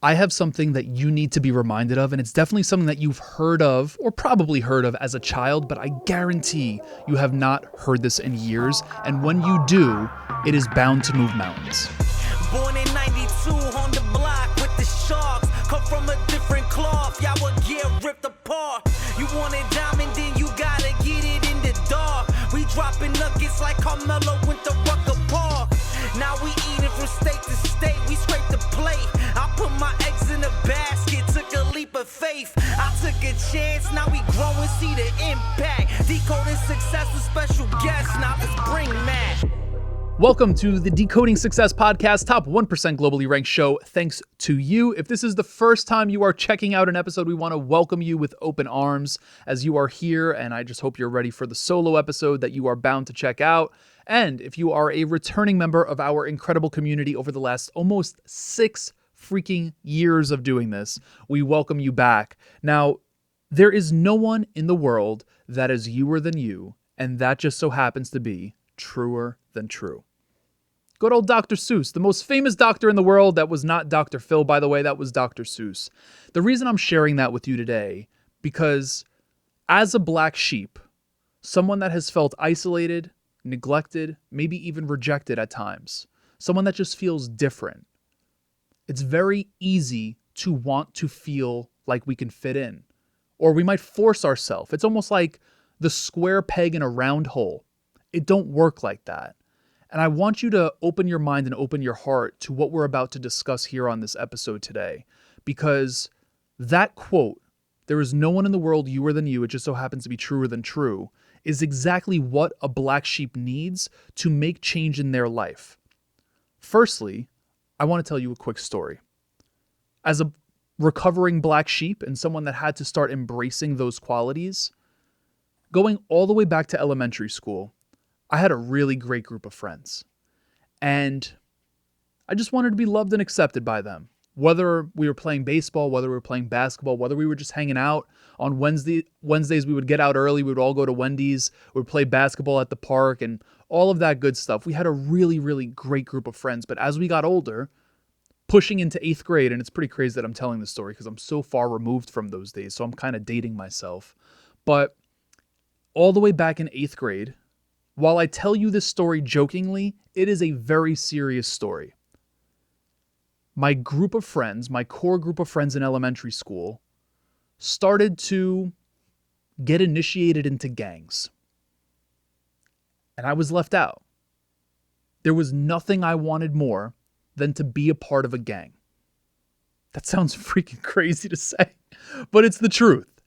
I have something that you need to be reminded of, and it's definitely something that you've heard of or probably heard of as a child, but I guarantee you have not heard this in years, and when you do, it is bound to move mountains. Born in 92 on the block with the Sharks, come from a different cloth, y'all would get ripped apart. You want it diamond, then you gotta get it in the dark. We dropping nuggets like Carmelo went to Rucker Park. Now we eating from state to state, we scrape the plate. I put my eggs in a basket, took a leap of faith. I took a chance, now we grow and see the impact. Decoding Success with special guests, now let's bring that. Welcome to the Decoding Success Podcast, top 1% globally ranked show. Thanks to you. If this is the first time you are checking out an episode, we want to welcome you with open arms as you are here, and I just hope you're ready for the solo episode that you are bound to check out. And if you are a returning member of our incredible community over the last almost 6 freaking years of doing this, we welcome you back. Now, there is no one in the world that is youer than you, and that just so happens to be truer than true. Good old Dr. Seuss, the most famous doctor in the world. That was not Dr. Phil, by the way, that was Dr. Seuss. The reason I'm sharing that with you today, because as a black sheep, someone that has felt isolated, neglected, maybe even rejected at times, someone that just feels different, it's very easy to want to feel like we can fit in, or we might force ourselves. It's almost like the square peg in a round hole. It don't work like that. And I want you to open your mind and open your heart to what we're about to discuss here on this episode today, because that quote, "There is no one in the world youer than you, it just so happens to be truer than true," is exactly what a black sheep needs to make change in their life. Firstly, I want to tell you a quick story. As a recovering black sheep and someone that had to start embracing those qualities, going all the way back to elementary school, I had a really great group of friends. And I just wanted to be loved and accepted by them. Whether we were playing baseball, whether we were playing basketball, whether we were just hanging out on Wednesdays, we would get out early. We would all go to Wendy's. We would play basketball at the park and all of that good stuff. We had a really, really great group of friends. But as we got older, pushing into 8th grade, and it's pretty crazy that I'm telling this story because I'm so far removed from those days. So I'm kind of dating myself. But all the way back in 8th grade, while I tell you this story jokingly, it is a very serious story. My group of friends, my core group of friends in elementary school, started to get initiated into gangs. And I was left out. There was nothing I wanted more than to be a part of a gang. That sounds freaking crazy to say, but it's the truth.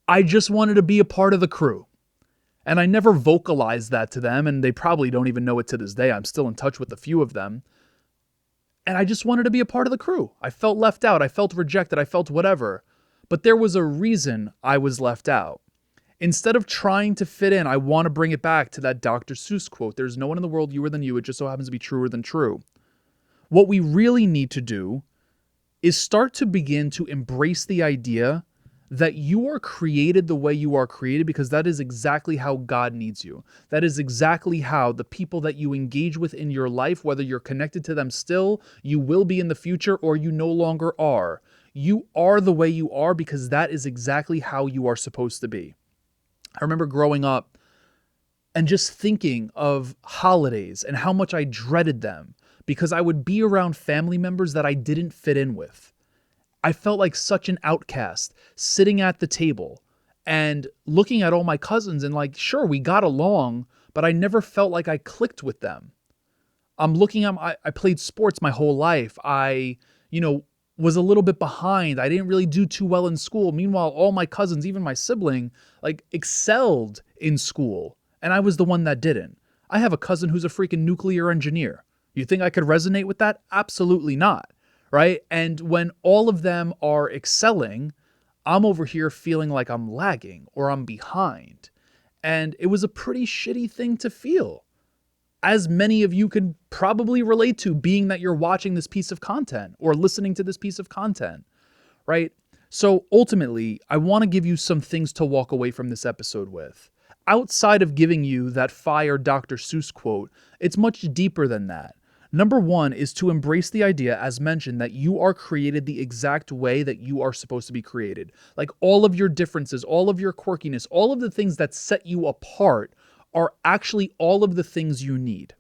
I just wanted to be a part of the crew. And I never vocalized that to them, and they probably don't even know it to this day. I'm still in touch with a few of them. And I just wanted to be a part of the crew. I felt left out. I felt rejected. I felt whatever. But there was a reason I was left out. Instead of trying to fit in, I want to bring it back to that Dr. Seuss quote. There's no one in the world youer than you. It just so happens to be truer than true. What we really need to do is start to begin to embrace the idea that you are created the way you are created, because that is exactly how God needs you. That is exactly how the people that you engage with in your life, whether you're connected to them still, you will be in the future, or you no longer are. You are the way you are because that is exactly how you are supposed to be. I remember growing up and just thinking of holidays and how much I dreaded them because I would be around family members that I didn't fit in with. I felt like such an outcast sitting at the table and looking at all my cousins and like, sure, we got along, but I never felt like I clicked with them. I'm looking at, I played sports my whole life. I, was a little bit behind. I didn't really do too well in school. Meanwhile, all my cousins, even my sibling, like excelled in school. And I was the one that didn't. I have a cousin who's a freaking nuclear engineer. You think I could resonate with that? Absolutely not. Right? And when all of them are excelling, I'm over here feeling like I'm lagging or I'm behind. And it was a pretty shitty thing to feel, as many of you could probably relate to, being that you're watching this piece of content or listening to this piece of content, right? So ultimately, I want to give you some things to walk away from this episode with. Outside of giving you that fire Dr. Seuss quote, it's much deeper than that. Number one is to embrace the idea, as mentioned, that you are created the exact way that you are supposed to be created. Like all of your differences, all of your quirkiness, all of the things that set you apart are actually all of the things you need.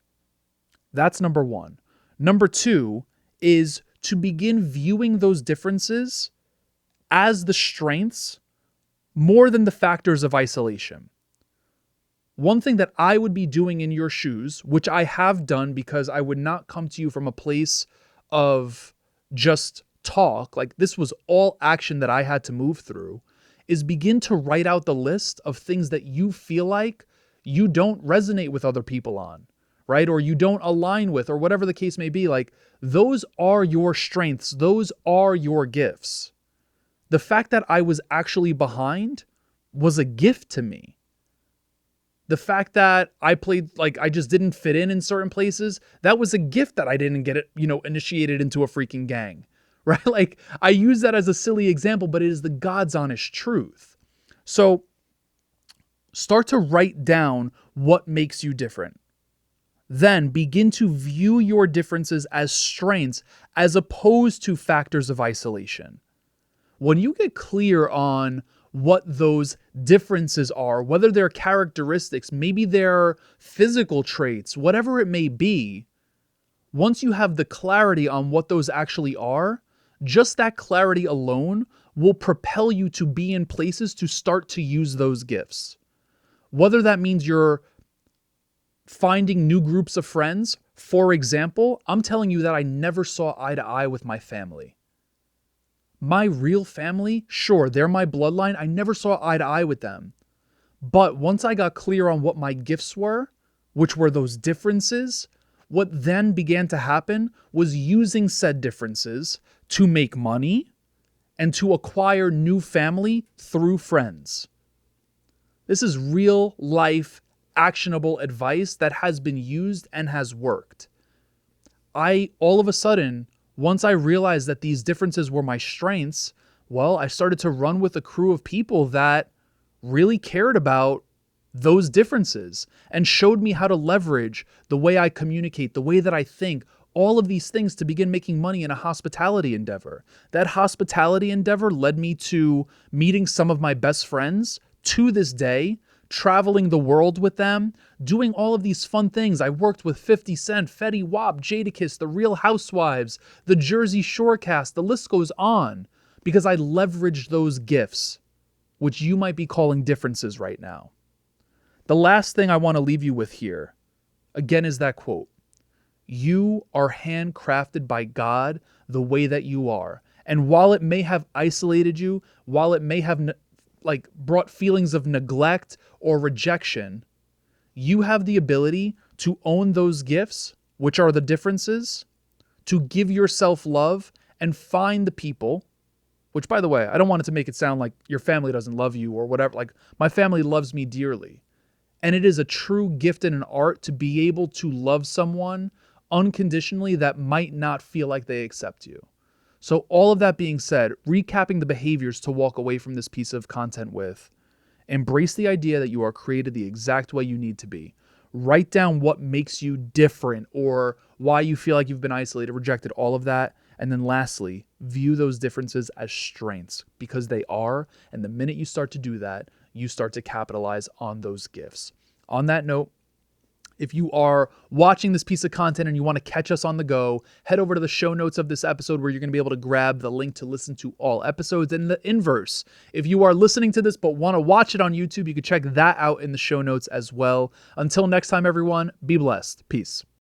That's number one. Number two is to begin viewing those differences as the strengths more than the factors of isolation. One thing that I would be doing in your shoes, which I have done because I would not come to you from a place of just talk, like this was all action that I had to move through, is begin to write out the list of things that you feel like you don't resonate with other people on, right? Or you don't align with, or whatever the case may be. Like those are your strengths. Those are your gifts. The fact that I was actually behind was a gift to me. The fact that I played, like I just didn't fit in certain places, that was a gift that I didn't get it, initiated into a freaking gang, right? Like I use that as a silly example, but it is the God's honest truth. So start to write down what makes you different. Then begin to view your differences as strengths as opposed to factors of isolation. When you get clear on what those differences are, whether they're characteristics, maybe they're physical traits, whatever it may be, once you have the clarity on what those actually are, just that clarity alone will propel you to be in places to start to use those gifts. Whether that means you're finding new groups of friends. For example, I'm telling you that I never saw eye to eye with my family. My real family, sure, they're my bloodline. I never saw eye to eye with them. But once I got clear on what my gifts were, which were those differences, what then began to happen was using said differences to make money and to acquire new family through friends. This is real life, actionable advice that has been used and has worked. All of a sudden, once I realized that these differences were my strengths, well, I started to run with a crew of people that really cared about those differences and showed me how to leverage the way I communicate, the way that I think, all of these things to begin making money in a hospitality endeavor. That hospitality endeavor led me to meeting some of my best friends to this day, traveling the world with them, doing all of these fun things. I worked with 50 Cent, Fetty Wap, Jadakiss, The Real Housewives, the Jersey Shore cast, the list goes on, because I leveraged those gifts, which you might be calling differences right now. The last thing I want to leave you with here, again, is that quote. You are handcrafted by God the way that you are. And while it may have isolated you, while it may have brought feelings of neglect or rejection, you have the ability to own those gifts, which are the differences, to give yourself love and find the people, which, by the way, I don't want it to make it sound like your family doesn't love you or whatever. Like, my family loves me dearly. And it is a true gift and an art to be able to love someone unconditionally that might not feel like they accept you. So all of that being said, recapping the behaviors to walk away from this piece of content with: embrace the idea that you are created the exact way you need to be. Write down what makes you different or why you feel like you've been isolated, rejected, all of that. And then lastly, view those differences as strengths, because they are. And the minute you start to do that, you start to capitalize on those gifts. On that note, if you are watching this piece of content and you want to catch us on the go, head over to the show notes of this episode where you're going to be able to grab the link to listen to all episodes. And the inverse, if you are listening to this but want to watch it on YouTube, you can check that out in the show notes as well. Until next time, everyone, be blessed. Peace.